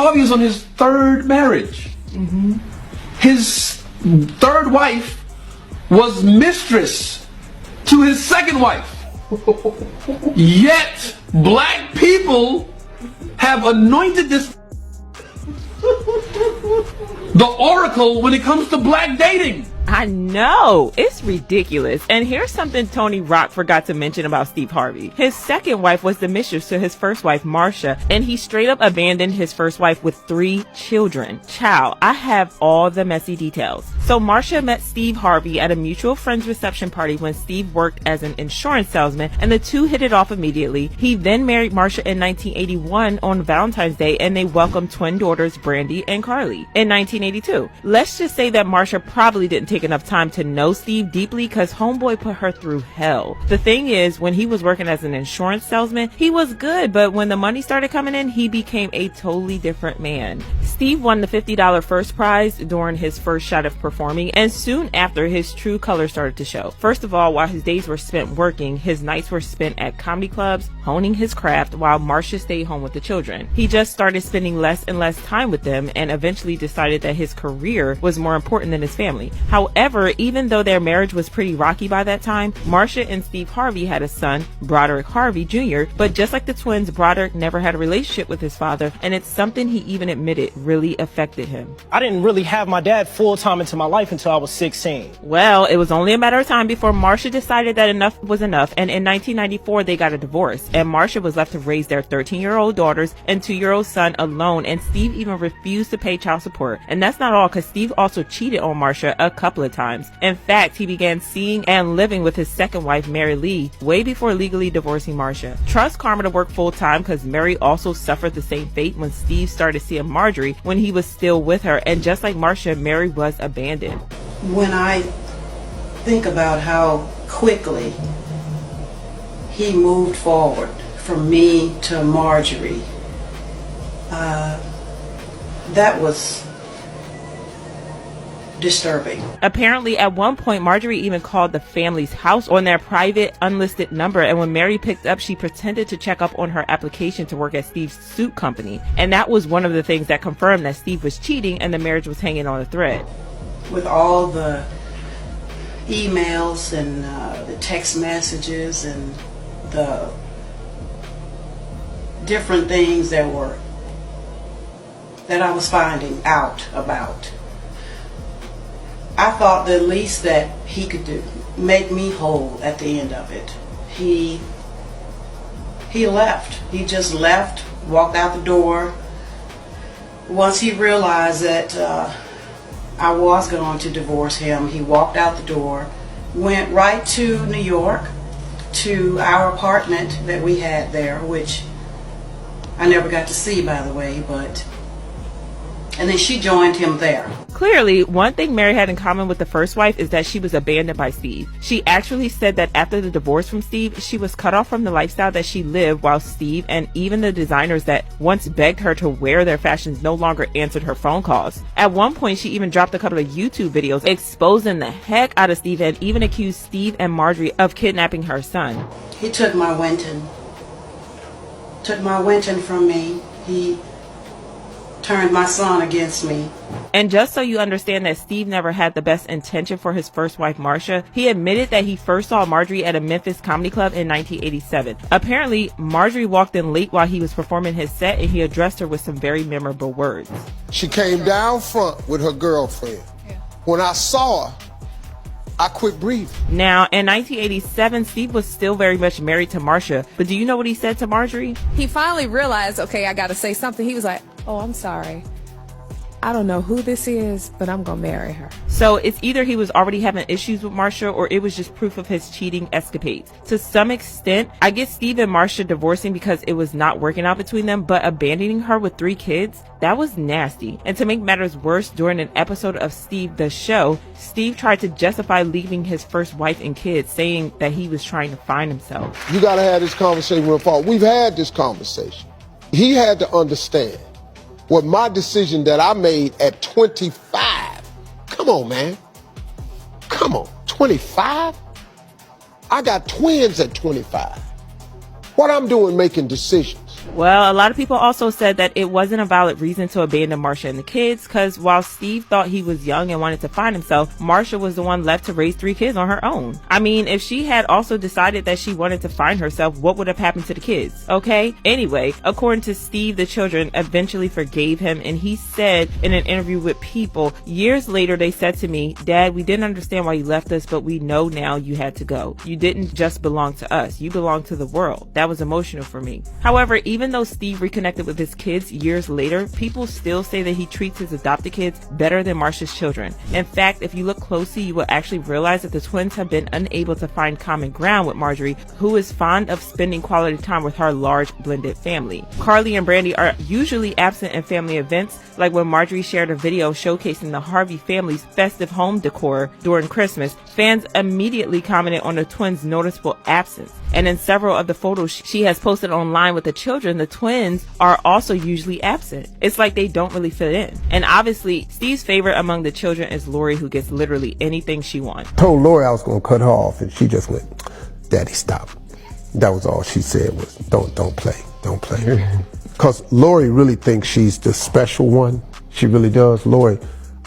Harvey is on his third marriage. His third wife was mistress to his second wife. Yet, black people have anointed this the oracle when it comes to black dating. I know, it's ridiculous. And here's something Tony Rock forgot to mention about Steve Harvey. His second wife was the mistress to his first wife, Marsha, and he straight up abandoned his first wife with 3 children. Child, I have all the messy details. So Marsha met Steve Harvey at a mutual friends reception party when Steve worked as an insurance salesman, and the two hit it off immediately. He then married Marsha in 1981 on Valentine's Day, and they welcomed twin daughters Brandy and Carly in 1982. Let's just say that Marsha probably didn't take enough time to know Steve deeply because homeboy put her through hell. The thing is, when he was working as an insurance salesman, he was good, but when the money started coming in, he became a totally different man. Steve won the $50 first prize during his first shot of performing, and soon after, his true colors started to show. First of all, while his days were spent working, his nights were spent at comedy clubs, honing his craft, while Marsha stayed home with the children. He just started spending less and less time with them and eventually decided that his career was more important than his family. However, even though their marriage was pretty rocky by that time, Marsha and Steve Harvey had a son, Broderick Harvey Jr., but just like the twins, Broderick never had a relationship with his father, and it's something he even admitted really affected him. I didn't really have my dad full-time into my life until I was 16. Well, it was only a matter of time before Marsha decided that enough was enough, and in 1994 they got a divorce, and Marsha was left to raise their 13-year-old daughters and 2-year-old son alone, and Steve even refused to pay child support. And that's not all, because Steve also cheated on Marsha a couple of times. In fact, he began seeing and living with his second wife, Mary Lee, way before legally divorcing Marsha. Trust karma to work full-time, because Mary also suffered the same fate when Steve started seeing Marjorie when he was still with her, and just like Marsha, Mary was abandoned. When I think about how quickly he moved forward from me to Marjorie, that was disturbing. Apparently, at one point, Marjorie even called the family's house on their private, unlisted number, and when Mary picked up, she pretended to check up on her application to work at Steve's suit company. And that was one of the things that confirmed that Steve was cheating and the marriage was hanging on a thread. With all the emails and the text messages and the different things that I was finding out about, I thought the least that he could do, make me whole at the end of it. He left. He just left, walked out the door. Once he realized that I was going to divorce him, he walked out the door, went right to New York, to our apartment that we had there, which I never got to see, by the way, and then she joined him there. Clearly, one thing Mary had in common with the first wife is that she was abandoned by Steve. She actually said that after the divorce from Steve, she was cut off from the lifestyle that she lived, while Steve and even the designers that once begged her to wear their fashions no longer answered her phone calls. At one point, she even dropped a couple of YouTube videos exposing the heck out of Steve and even accused Steve and Marjorie of kidnapping her son. He took my Winton from me. He turned my son against me. And just so you understand that Steve never had the best intention for his first wife, Marsha, he admitted that he first saw Marjorie at a Memphis comedy club in 1987. Apparently, Marjorie walked in late while he was performing his set, and he addressed her with some very memorable words. She came down front with her girlfriend. When I saw her, I quit breathing. Now, in 1987, Steve was still very much married to Marsha, but do you know what he said to Marjorie? He finally realized, okay, I gotta say something. He was like, oh, I'm sorry. I don't know who this is, but I'm gonna marry her. So it's either he was already having issues with Marsha, or it was just proof of his cheating escapades. To some extent, I get Steve and Marsha divorcing because it was not working out between them, but abandoning her with 3 kids, that was nasty. And to make matters worse, during an episode of Steve the Show, Steve tried to justify leaving his first wife and kids, saying that he was trying to find himself. You gotta have this conversation with Paul. We've had this conversation. He had to understand what my decision that I made at 25. Come on, man. Come on, 25? I got twins at 25. What I'm doing making decisions. Well, a lot of people also said that it wasn't a valid reason to abandon Marcia and the kids, because while Steve thought he was young and wanted to find himself, Marcia was the one left to raise 3 kids on her own. I mean, if she had also decided that she wanted to find herself, what would have happened to the kids? Okay? Anyway, according to Steve, the children eventually forgave him, and he said in an interview with People, years later they said to me, "Dad, we didn't understand why you left us, but we know now you had to go. You didn't just belong to us. You belong to the world." That was emotional for me. However, even though Steve reconnected with his kids years later, people still say that he treats his adopted kids better than Marcia's children. In fact, if you look closely, you will actually realize that the twins have been unable to find common ground with Marjorie, who is fond of spending quality time with her large blended family. Carly and Brandy are usually absent in family events, like when Marjorie shared a video showcasing the Harvey family's festive home decor during Christmas. Fans immediately commented on the twins' noticeable absence. And in several of the photos she has posted online with the children, the twins are also usually absent. It's like they don't really fit in. And obviously, Steve's favorite among the children is Lori, who gets literally anything she wants. Told Lori I was going to cut her off, and she just went, "Daddy, stop." That was all she said was, don't play. Because Lori really thinks she's the special one. She really does. Lori,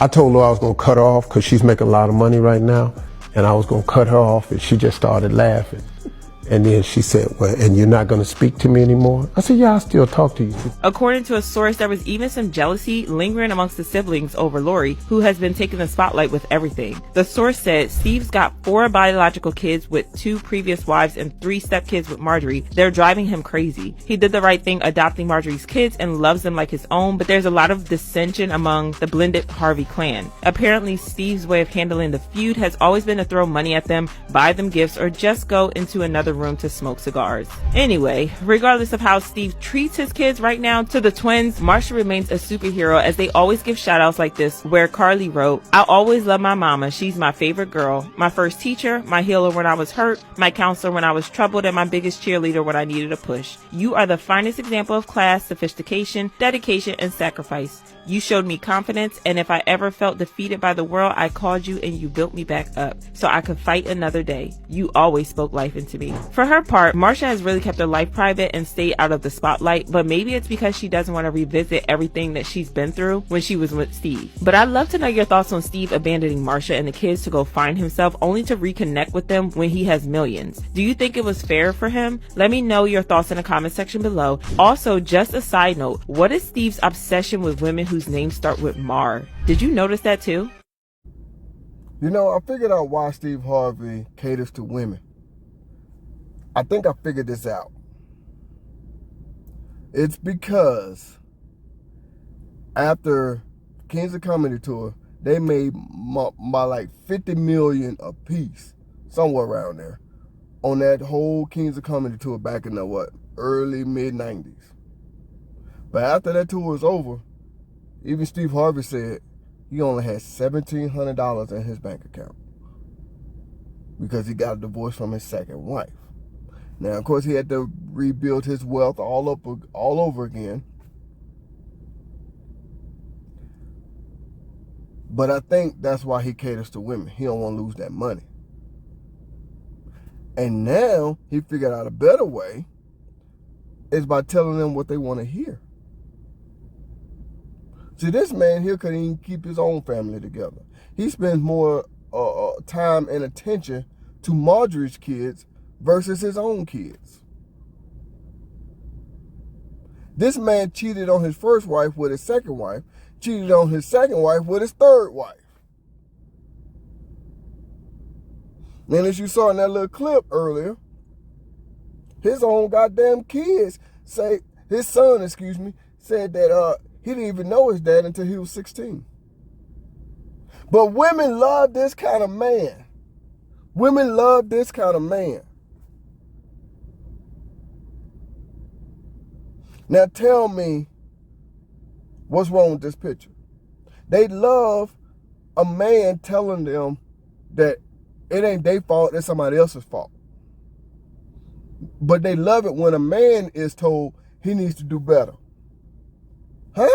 I told Lori I was going to cut her off because she's making a lot of money right now, and I was going to cut her off, and she just started laughing. And then she said, "Well, and you're not going to speak to me anymore?" I said, "Yeah, I'll still talk to you." According to a source, there was even some jealousy lingering amongst the siblings over Lori, who has been taking the spotlight with everything. The source said Steve's got 4 biological kids with 2 previous wives and 3 stepkids with Marjorie. They're driving him crazy. He did the right thing adopting Marjorie's kids and loves them like his own, but there's a lot of dissension among the blended Harvey clan. Apparently, Steve's way of handling the feud has always been to throw money at them, buy them gifts, or just go into another room to smoke cigars. Anyway, regardless of how Steve treats his kids right now, to the twins, Marcia remains a superhero, as they always give shout outs like this, where Carly wrote, "I'll always love my mama. She's my favorite girl. My first teacher, my healer when I was hurt, my counselor when I was troubled, and my biggest cheerleader when I needed a push. You are the finest example of class, sophistication, dedication, and sacrifice. You showed me confidence, and if I ever felt defeated by the world, I called you and you built me back up so I could fight another day. You always spoke life into me." For her part, Marcia has really kept her life private and stayed out of the spotlight, but maybe it's because she doesn't want to revisit everything that she's been through when she was with Steve. But I'd love to know your thoughts on Steve abandoning Marcia and the kids to go find himself, only to reconnect with them when he has millions. Do you think it was fair for him? Let me know your thoughts in the comment section below. Also, just a side note, what is Steve's obsession with women whose names start with Mar? Did you notice that too? You know, I figured out why Steve Harvey caters to women. I think I figured this out. It's because after Kings of Comedy Tour, they made my like 50 million a piece, somewhere around there, on that whole Kings of Comedy Tour back in the early mid-90s. But after that tour was over, even Steve Harvey said he only had $1,700 in his bank account because he got a divorce from his second wife. Now, of course, he had to rebuild his wealth all over again. But I think that's why he caters to women. He don't want to lose that money. And now he figured out a better way is by telling them what they want to hear. See, this man here couldn't even keep his own family together. He spends more time and attention to Marjorie's kids versus his own kids. This man cheated on his first wife with his second wife, cheated on his second wife with his third wife. And as you saw in that little clip earlier, his own goddamn kids say, his son, said that he didn't even know his dad until he was 16. But women love this kind of man. Women love this kind of man. Now tell me what's wrong with this picture. They love a man telling them that it ain't their fault, it's somebody else's fault. But they love it when a man is told he needs to do better. Huh?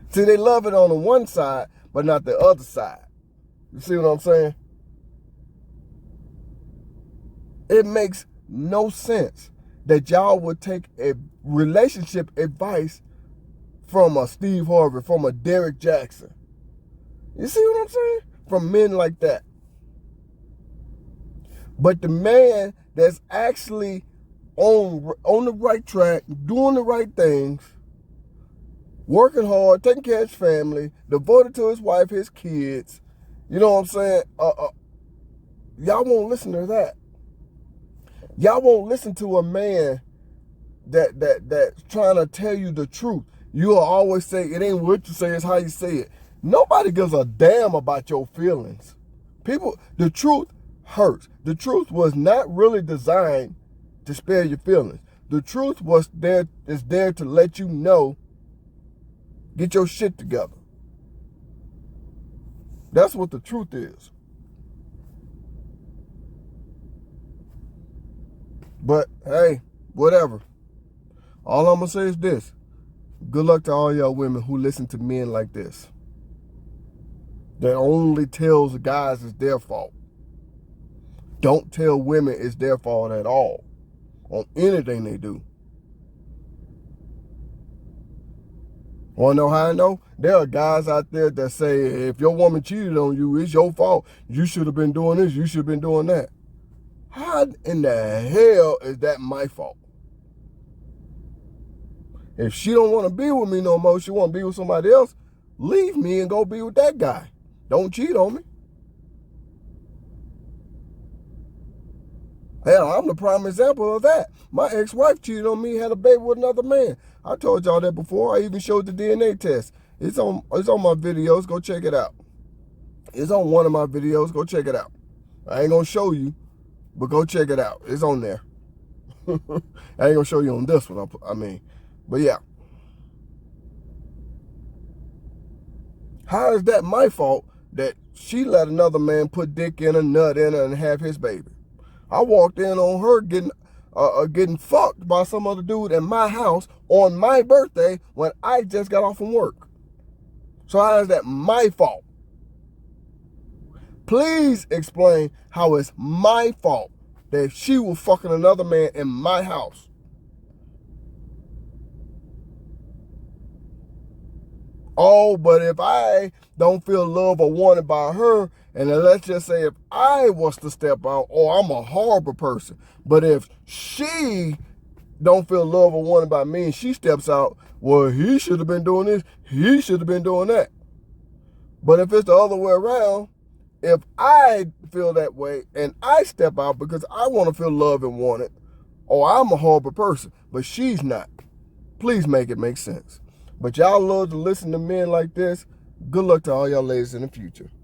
See, they love it on the one side, but not the other side. You see what I'm saying? It makes no sense that y'all would take a relationship advice from a Steve Harvey, from a Derek Jackson. You see what I'm saying? From men like that. But the man that's actually on the right track, doing the right things, working hard, taking care of his family, devoted to his wife, his kids, you know what I'm saying? Y'all won't listen to that. Y'all won't listen to a man that's trying to tell you the truth. You'll always say, it ain't what you say, it's how you say it. Nobody gives a damn about your feelings. The truth hurts. The truth was not really designed to spare your feelings. The truth is there to let you know, get your shit together. That's what the truth is. But hey, whatever. All I'm gonna say is this. Good luck to all y'all women who listen to men like this, that only tells guys it's their fault. Don't tell women it's their fault at all on anything they do. Want to know how I know? There are guys out there that say, if your woman cheated on you, it's your fault. You should have been doing this. You should have been doing that. How in the hell is that my fault? If she don't want to be with me no more, she want to be with somebody else, leave me and go be with that guy. Don't cheat on me. Hell, I'm the prime example of that. My ex-wife cheated on me, had a baby with another man. I told y'all that before. I even showed the DNA test. It's on my videos. Go check it out. It's on one of my videos. Go check it out. I ain't gonna show you, but go check it out. It's on there. I ain't gonna show you on this one. But yeah. How is that my fault that she let another man put dick in her, nut in her, and have his baby? I walked in on her getting fucked by some other dude in my house on my birthday when I just got off from work. So how is that my fault? Please explain how it's my fault that she was fucking another man in my house. Oh, but if I don't feel loved or wanted by her, and then let's just say if I was to step out, I'm a horrible person. But if she don't feel loved or wanted by me and she steps out, well, he should have been doing this, he should have been doing that. But if it's the other way around, if I feel that way and I step out because I want to feel loved and wanted, I'm a horrible person, but she's not. Please make it make sense. But y'all love to listen to men like this. Good luck to all y'all ladies in the future.